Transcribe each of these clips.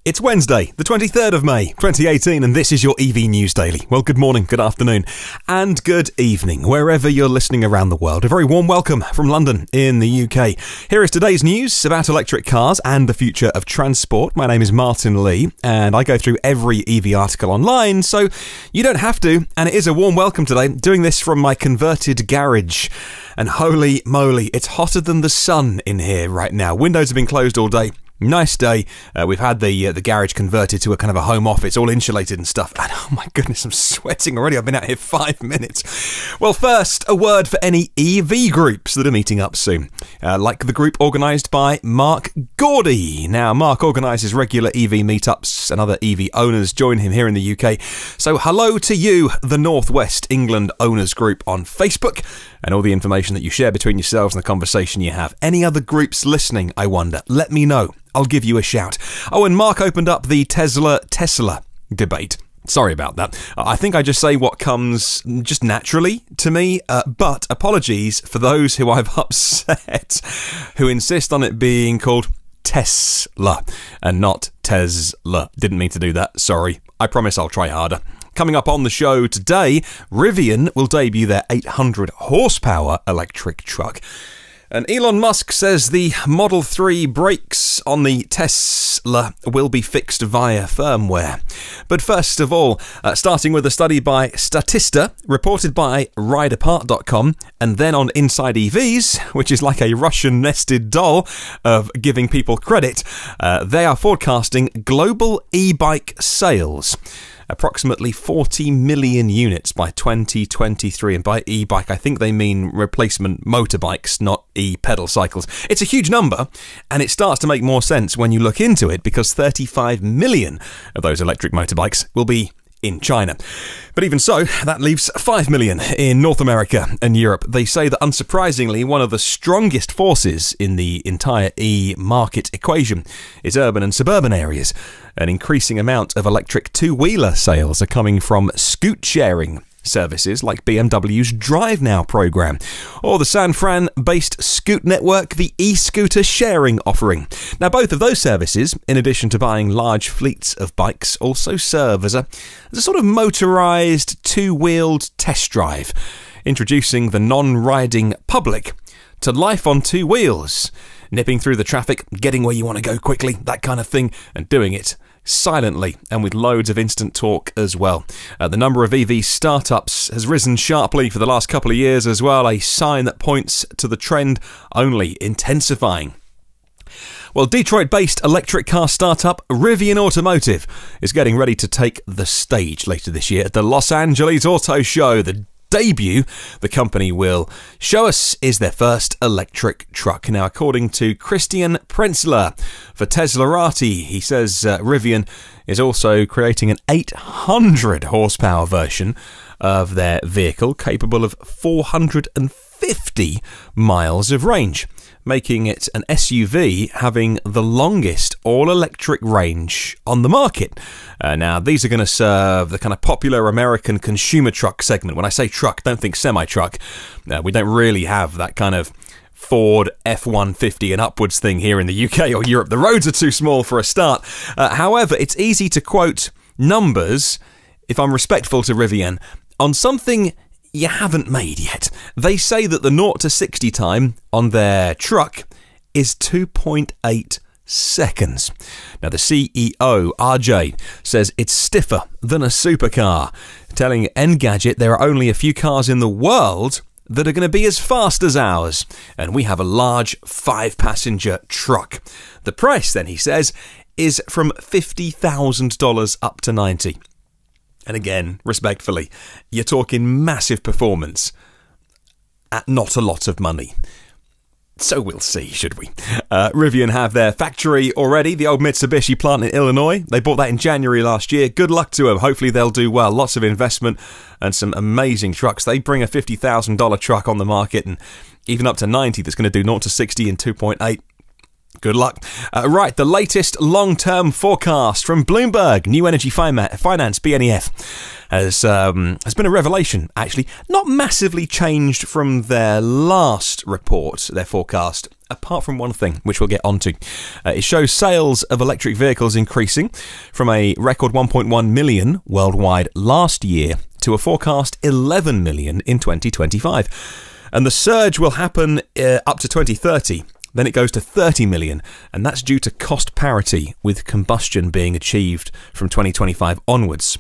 It's Wednesday, the 23rd of May, 2018, and this is your EV News Daily. Well, good morning, good afternoon, and good evening, wherever you're listening around the world. A very warm welcome from London in the UK. Here is today's news about electric cars and the future of transport. My name is Martin Lee, and I go through every EV article online, so you don't have to, and it is a warm welcome today, doing this from my converted garage. And holy moly, it's hotter than the sun in here right now. Windows have been closed all day. Nice day. We've had the garage converted to a kind of a home office, all insulated and stuff. And oh my goodness, I'm sweating already. I've been out here 5 minutes. Well, first, a word for any EV groups that are meeting up soon. Like the group organised by Mark Gordy. Now, Mark organises regular EV meetups and other EV owners join him here in the UK. So hello to you, the North West England Owners Group on Facebook, and all the information that you share between yourselves and the conversation you have. Any other groups listening, I wonder? Let me know. I'll give you a shout. Oh, and Mark opened up the Tessla debate. Sorry about that. I think I just say what comes just naturally to me, but apologies for those who I've upset, who insist on it being called Tessla and not Tezla. Didn't mean to do that, sorry. I promise I'll try harder. Coming up on the show today, Rivian will debut their 800 horsepower electric truck. And Elon Musk says the Model 3 brakes on the Tessla will be fixed via firmware. But first of all, starting with a study by Statista, reported by rideapart.com, and then on InsideEVs, which is like a Russian nested doll of giving people credit, they are forecasting global e-bike sales. Approximately 40 million units by 2023. And by e-bike, I think they mean replacement motorbikes, not e-pedal cycles. It's a huge number, and it starts to make more sense when you look into it, because 35 million of those electric motorbikes will be in China. But even so, that leaves 5 million in North America and Europe. They say that, unsurprisingly, one of the strongest forces in the entire e-market equation is urban and suburban areas. An increasing amount of electric two-wheeler sales are coming from scoot sharing services like BMW's DriveNow program, or the San Fran-based Scoot Network, the e-scooter sharing offering. Now, both of those services, in addition to buying large fleets of bikes, also serve as a sort of motorized two-wheeled test drive, introducing the non-riding public to life on two wheels, nipping through the traffic, getting where you want to go quickly, that kind of thing, and doing it silently and with loads of instant torque as well. The number of EV startups has risen sharply for the last couple of years as well, a sign that points to the trend only intensifying. Well, Detroit-based electric car startup Rivian Automotive is getting ready to take the stage later this year at the Los Angeles Auto Show. The debut the company will show us is their first electric truck. Now, according to Christian Prenzler for Teslarati, he says Rivian is also creating an 800 horsepower version of their vehicle, capable of 450 miles of range, making it an SUV having the longest all-electric range on the market. Now, these are going to serve the kind of popular American consumer truck segment. When I say truck, don't think semi-truck. We don't really have that kind of Ford F-150 and upwards thing here in the UK or Europe. The roads are too small for a start. However, it's easy to quote numbers, if I'm respectful to Rivian, on something you haven't made yet. They say that the 0 to 60 time on their truck is 2.8 seconds. Now, the CEO, RJ, says it's stiffer than a supercar, telling Engadget there are only a few cars in the world that are going to be as fast as ours, and we have a large 5-passenger truck. The price, then, he says, is from $50,000 up to $90,000. And again, respectfully, you're talking massive performance at not a lot of money. So we'll see, should we? Rivian have their factory already, the old Mitsubishi plant in Illinois. They bought that in January last year. Good luck to them. Hopefully they'll do well. Lots of investment and some amazing trucks. They bring a $50,000 truck on the market, and even up to 90 that's going to do 0 to 60 in 2.8. Good luck. Right, the latest long-term forecast from Bloomberg, New Energy Finance, BNEF, has been a revelation, actually. Not massively changed from their last report, their forecast, apart from one thing, which we'll get onto. It shows sales of electric vehicles increasing from a record 1.1 million worldwide last year to a forecast 11 million in 2025. And the surge will happen up to 2030. Then it goes to 30 million, and that's due to cost parity with combustion being achieved from 2025 onwards.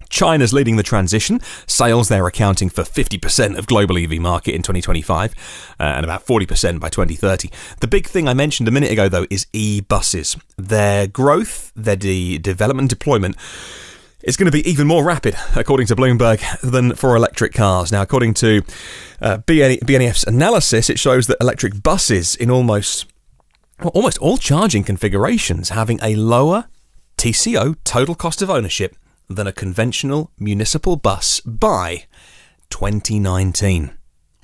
China's leading the transition. Sales there accounting for 50% of global EV market in 2025 and about 40% by 2030. The big thing I mentioned a minute ago, though, is e-buses. Their growth, their development deployment is going to be even more rapid, according to Bloomberg, than for electric cars. Now, according to BNEF's analysis, it shows that electric buses in almost all charging configurations having a lower TCO, total cost of ownership, than a conventional municipal bus by 2019.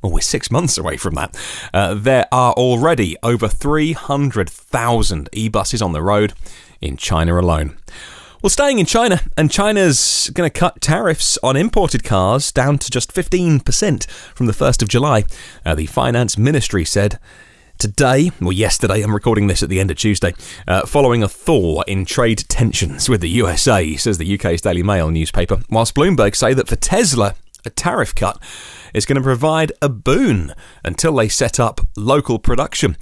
Well, we're 6 months away from that. There are already over 300,000 e-buses on the road in China alone. Well, staying in China, and China's going to cut tariffs on imported cars down to just 15% from the 1st of July. The Finance Ministry said yesterday, I'm recording this at the end of Tuesday, following a thaw in trade tensions with the USA, says the UK's Daily Mail newspaper, whilst Bloomberg say that for Tesla, a tariff cut is going to provide a boon until they set up local production.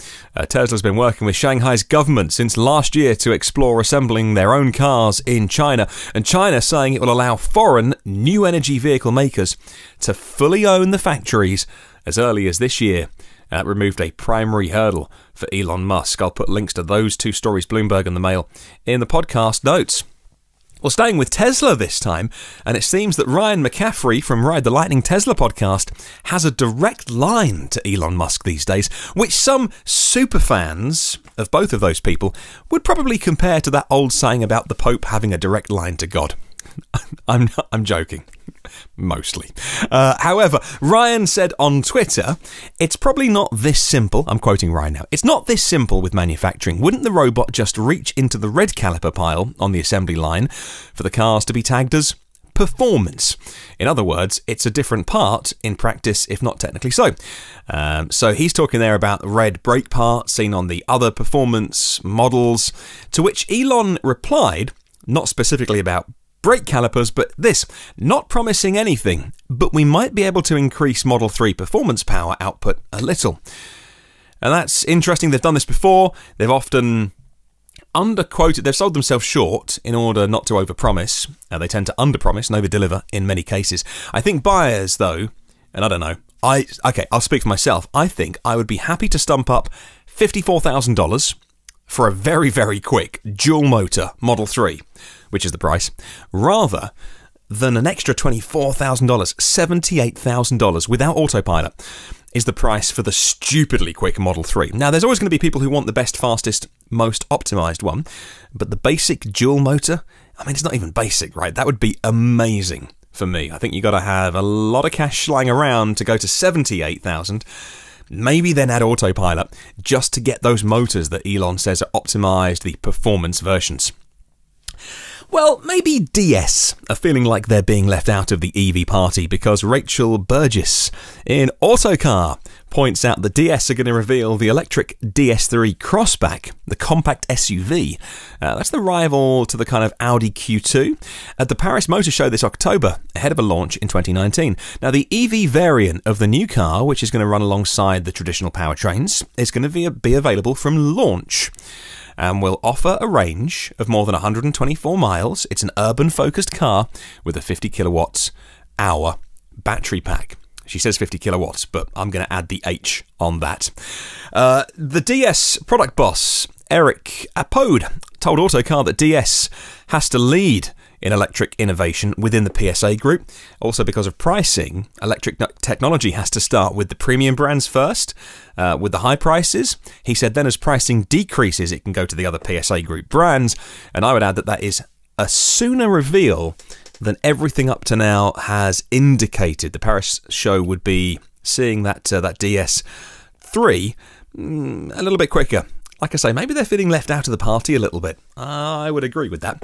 Tesla's been working with Shanghai's government since last year to explore assembling their own cars in China, and China saying it will allow foreign new energy vehicle makers to fully own the factories as early as this year. That removed a primary hurdle for Elon Musk. I'll put links to those two stories, Bloomberg and the Mail, in the podcast notes. Well, staying with Tesla this time, and it seems that Ryan McCaffrey from Ride the Lightning Tesla podcast has a direct line to Elon Musk these days, which some superfans of both of those people would probably compare to that old saying about the Pope having a direct line to God. I'm joking. Mostly. However, Ryan said on Twitter, it's probably not this simple. I'm quoting Ryan now. It's not this simple with manufacturing. Wouldn't the robot just reach into the red caliper pile on the assembly line for the cars to be tagged as performance? In other words, it's a different part in practice, if not technically so. So he's talking there about the red brake part seen on the other performance models, to which Elon replied, not specifically about brake calipers, but this, not promising anything, but we might be able to increase Model 3 performance power output a little. And that's interesting. They've done this before. They've often underquoted. They've sold themselves short in order not to overpromise. They tend to underpromise and overdeliver in many cases. I think buyers, though, and I don't know, I'll speak for myself. I think I would be happy to stump up $54,000 for a very, very quick dual motor Model 3, which is the price, rather than an extra $24,000, $78,000 without autopilot is the price for the stupidly quick Model 3. Now, there's always going to be people who want the best, fastest, most optimised one, but the basic dual motor, I mean, it's not even basic, right? That would be amazing for me. I think you got to have a lot of cash lying around to go to $78,000. Maybe then add autopilot just to get those motors that Elon says are optimised, the performance versions. Well, maybe DS are feeling like they're being left out of the EV party because Rachel Burgess in Autocar points out that DS are going to reveal the electric DS3 Crossback, the compact SUV. That's the rival to the kind of Audi Q2 at the Paris Motor Show this October, ahead of a launch in 2019. Now, the EV variant of the new car, which is going to run alongside the traditional powertrains, is going to be available from launch and will offer a range of more than 124 miles. It's an urban-focused car with a 50 kilowatts hour battery pack. She says 50 kilowatts, but I'm going to add the H on that. The DS product boss, Eric Apode, told Autocar that DS has to lead in electric innovation within the PSA group. Also, because of pricing, electric technology has to start with the premium brands first, with the high prices. He said then as pricing decreases, it can go to the other PSA group brands. And I would add that that is a sooner reveal than everything up to now has indicated. The Paris show would be seeing that DS3 a little bit quicker. like I say, maybe they're feeling left out of the party a little bit. I would agree with that.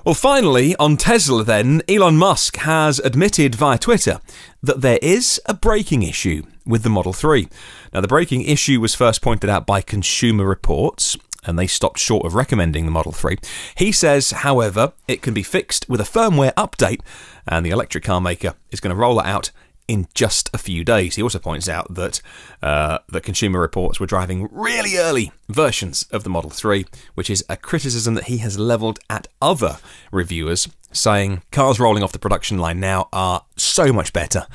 Well, finally, on Tesla then, Elon Musk has admitted via Twitter that there is a braking issue with the Model 3. Now, the braking issue was first pointed out by Consumer Reports, and they stopped short of recommending the Model 3. He says, however, it can be fixed with a firmware update, and the electric car maker is going to roll it out in just a few days. He also points out that the Consumer Reports were driving really early versions of the Model 3, which is a criticism that he has levelled at other reviewers, saying cars rolling off the production line now are so much better.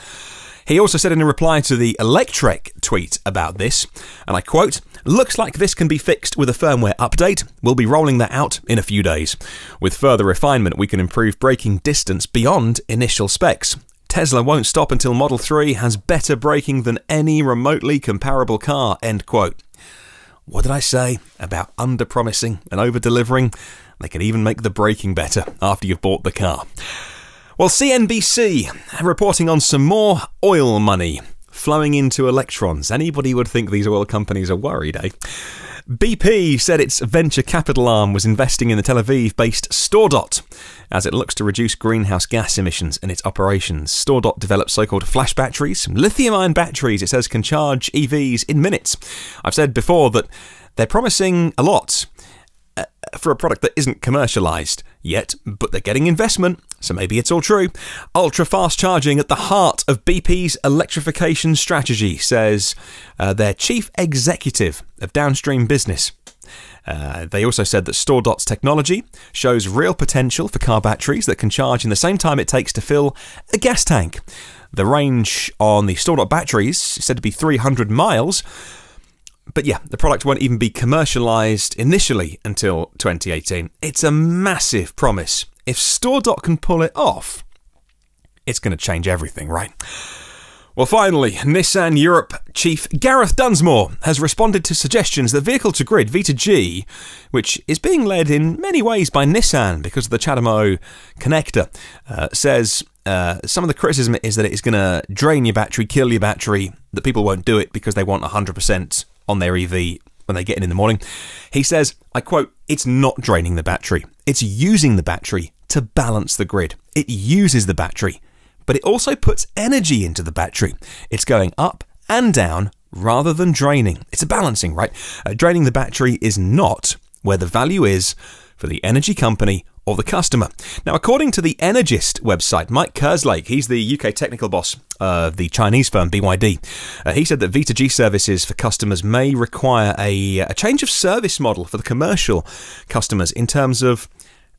He also said in a reply to the Electrek tweet about this, and I quote, "Looks like this can be fixed with a firmware update. We'll be rolling that out in a few days. With further refinement, we can improve braking distance beyond initial specs. Tesla won't stop until Model 3 has better braking than any remotely comparable car," end quote. What did I say about under-promising and over-delivering? They can even make the braking better after you've bought the car. Well, CNBC reporting on some more oil money flowing into electrons. Anybody would think these oil companies are worried, eh? BP said its venture capital arm was investing in the Tel Aviv-based StoreDot as it looks to reduce greenhouse gas emissions in its operations. StoreDot develops so-called flash batteries, lithium-ion batteries, it says, can charge EVs in minutes. I've said before that they're promising a lot for a product that isn't commercialised yet, but they're getting investment, so maybe it's all true. Ultra-fast charging at the heart of BP's electrification strategy, says their chief executive of downstream business. They also said that StoreDot's technology shows real potential for car batteries that can charge in the same time it takes to fill a gas tank. The range on the StoreDot batteries is said to be 300 miles, but yeah, the product won't even be commercialised initially until 2018. It's a massive promise. If StoreDot can pull it off, it's going to change everything, right? Well, finally, Nissan Europe chief Gareth Dunsmore has responded to suggestions that vehicle-to-grid V2G, which is being led in many ways by Nissan because of the CHAdeMO connector, says some of the criticism is that it is going to drain your battery, kill your battery, that people won't do it because they want 100% on their EV when they get in the morning. He says, I quote, "It's not draining the battery. It's using the battery to balance the grid. It uses the battery, but it also puts energy into the battery. It's going up and down rather than draining. It's a balancing, right? Draining the battery is not where the value is for the energy company or the customer." Now, according to the Energist website, Mike Kerslake, he's the UK technical boss of the Chinese firm BYD, he said that V2G services for customers may require a change of service model for the commercial customers in terms of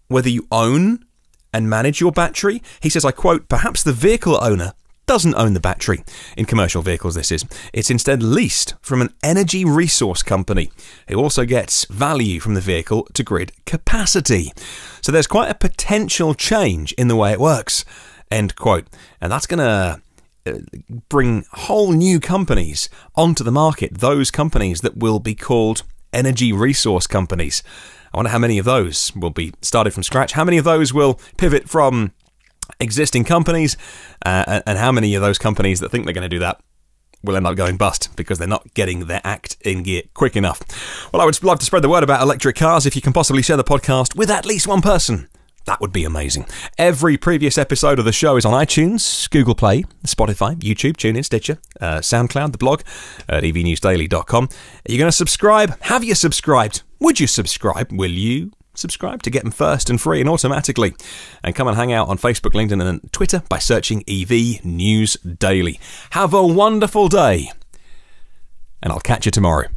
whether you own and manage your battery. He says, I quote, "Perhaps the vehicle owner doesn't own the battery. In commercial vehicles, this is. It's instead leased from an energy resource company who also gets value from the vehicle to grid capacity. So there's quite a potential change in the way it works," end quote. And that's going to bring whole new companies onto the market, those companies that will be called energy resource companies. I wonder how many of those will be started from scratch, how many of those will pivot from existing companies, and how many of those companies that think they're going to do that will end up going bust because they're not getting their act in gear quick enough. Well, I would love to spread the word about electric cars. If you can possibly share the podcast with at least one person, that would be amazing. Every previous episode of the show is on iTunes, Google Play, Spotify, YouTube, TuneIn, Stitcher, SoundCloud, the blog at evnewsdaily.com. Are you going to subscribe? Have you subscribed? Would you subscribe? Will you subscribe to get them first and free and automatically? And come and hang out on Facebook, LinkedIn and Twitter by searching EV News Daily. Have a wonderful day, and I'll catch you tomorrow.